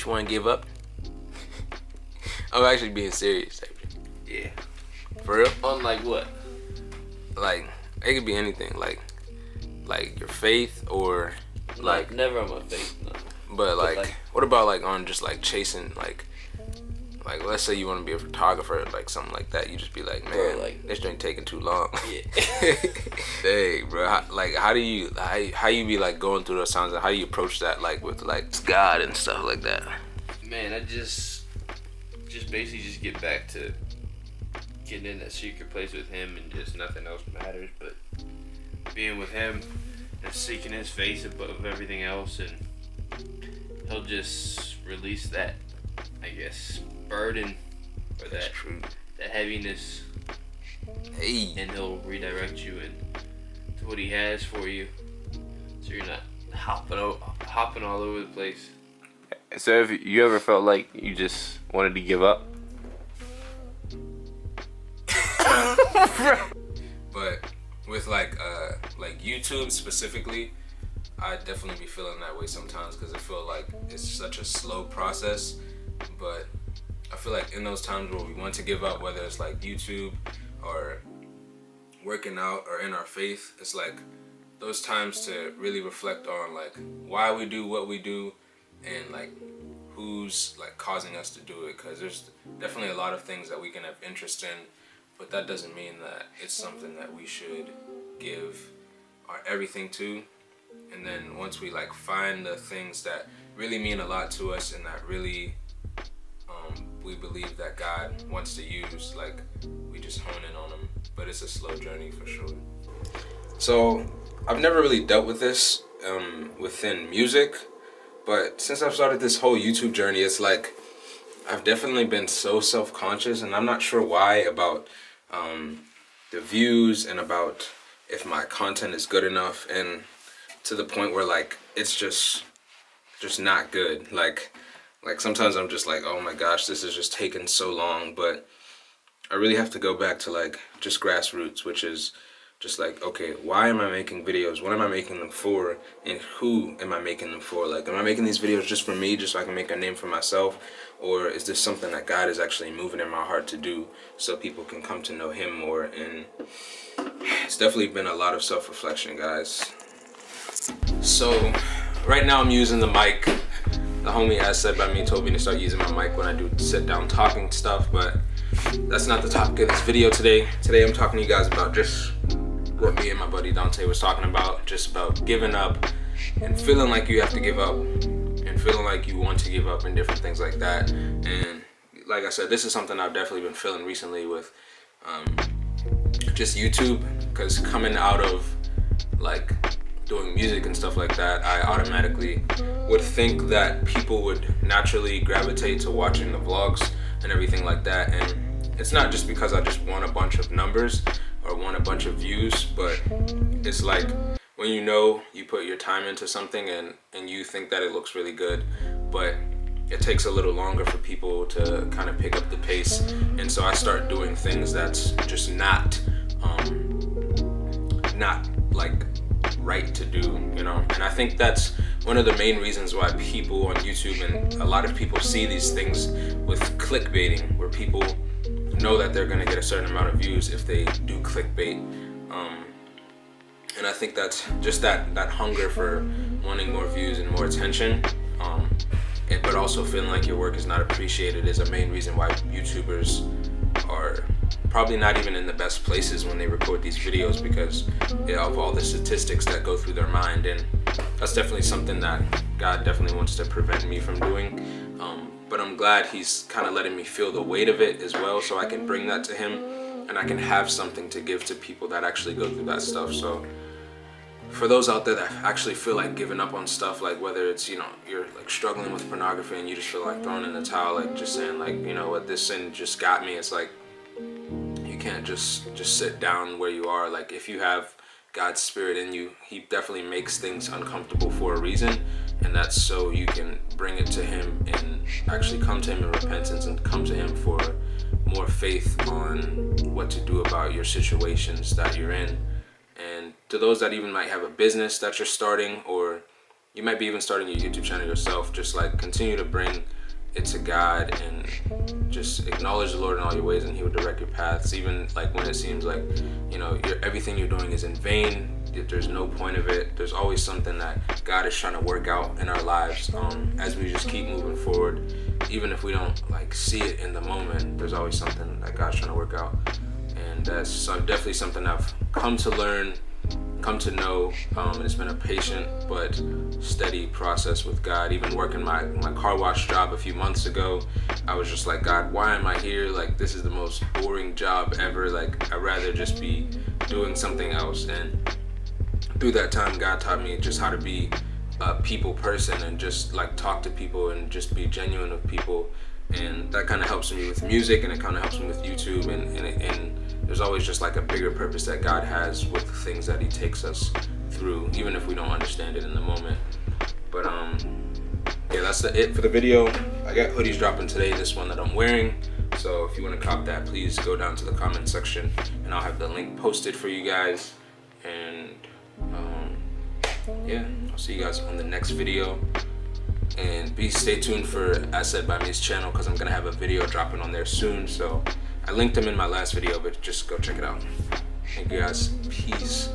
you want to give up? I'm actually being serious. Yeah. For real? On like what? Like, it could be anything. Like your faith or Like never on my faith, no. But like, what about like on just like chasing like let's say you want to be a photographer, like something like that. You just be like, man, bro, like, this ain't taking too long. Yeah. Dang, bro. How do you be like going through those times? And how do you approach that like with like God and stuff like that? Man, I just basically just get back to getting in that secret place with Him, and just nothing else matters but being with Him and seeking His face above everything else, and He'll just release that, I guess, burden or that heaviness, and He'll redirect you into what He has for you, so you're not hopping all over the place. So have you ever felt like you just wanted to give up? But with like YouTube specifically, I definitely be feeling that way sometimes because I feel like it's such a slow process. But I feel like in those times where we want to give up, whether it's like YouTube or working out or in our faith, it's like those times to really reflect on like why we do what we do and like who's like causing us to do it, because there's definitely a lot of things that we can have interest in, but that doesn't mean that it's something that we should give our everything to. And then once we like find the things that really mean a lot to us and that really we believe that God wants to use, like we just hone in on them. But it's a slow journey for sure. So I've never really dealt with this within music, but since I've started this whole YouTube journey, it's like I've definitely been so self-conscious, and I'm not sure why, about the views and about if my content is good enough, and to the point where like it's just not good. Like sometimes I'm just like, oh my gosh, this is just taking so long. But I really have to go back to like just grassroots, which is just like, okay, why am I making videos? What am I making them for? And who am I making them for? Like, am I making these videos just for me, just so I can make a name for myself? Or is this something that God is actually moving in my heart to do so people can come to know Him more? And it's definitely been a lot of self-reflection, guys. So right now I'm using the mic. The homie, as said by me, told me to start using my mic when I do sit down talking stuff, but that's not the topic of this video today. Today I'm talking to you guys about just what me and my buddy Dante was talking about, just about giving up and feeling like you have to give up and feeling like you want to give up and different things like that. And like I said, this is something I've definitely been feeling recently with just YouTube, because coming out of like doing music and stuff like that, I automatically would think that people would naturally gravitate to watching the vlogs and everything like that. And it's not just because I just want a bunch of numbers or want a bunch of views, but it's like when you put your time into something and you think that it looks really good, but it takes a little longer for people to kind of pick up the pace. And so I start doing things that's just not like right to do, you know. And I think that's one of the main reasons why people on YouTube and a lot of people see these things with clickbaiting, where people know that they're gonna get a certain amount of views if they do clickbait. And I think that's just that hunger for wanting more views and more attention, but also feeling like your work is not appreciated is a main reason why YouTubers are probably not even in the best places when they record these videos, because of all the statistics that go through their mind. And that's definitely something that God definitely wants to prevent me from doing. But I'm glad He's kind of letting me feel the weight of it as well, so I can bring that to Him and I can have something to give to people that actually go through that stuff. So for those out there that actually feel like giving up on stuff, like whether it's, you know, you're like struggling with pornography and you just feel like throwing in the towel, like just saying like, you know what, this sin just got me. It's like, you can't just sit down where you are. Like if you have God's Spirit in you, He definitely makes things uncomfortable for a reason, and that's so you can bring it to Him and actually come to Him in repentance and come to Him for more faith on what to do about your situations that you're in. And to those that even might have a business that you're starting, or you might be even starting your YouTube channel yourself, just like continue to bring it to God and just acknowledge the Lord in all your ways, and He will direct your paths. Even like when it seems like, you know, everything you're doing is in vain, there's no point of it. There's always something that God is trying to work out in our lives as we just keep moving forward. Even if we don't like see it in the moment, there's always something that God's trying to work out. And that's definitely something I've come to learn, come to know, and it's been a patient but steady process with God. Even working my car wash job a few months ago, I was just like, God, why am I here? Like, this is the most boring job ever. Like, I'd rather just be doing something else. And through that time, God taught me just how to be a people person and just like talk to people and just be genuine with people. And that kind of helps me with music, and it kind of helps me with YouTube, and there's always just like a bigger purpose that God has with the things that He takes us through, even if we don't understand it in the moment. But yeah, that's it for the video. I got hoodies dropping today, this one that I'm wearing. So if you want to cop that, please go down to the comment section, and I'll have the link posted for you guys. And yeah, I'll see you guys on the next video. And stay tuned for As Said by Me's channel, because I'm gonna have a video dropping on there soon. So I linked them in my last video, but just go check it out. Thank you guys. Peace.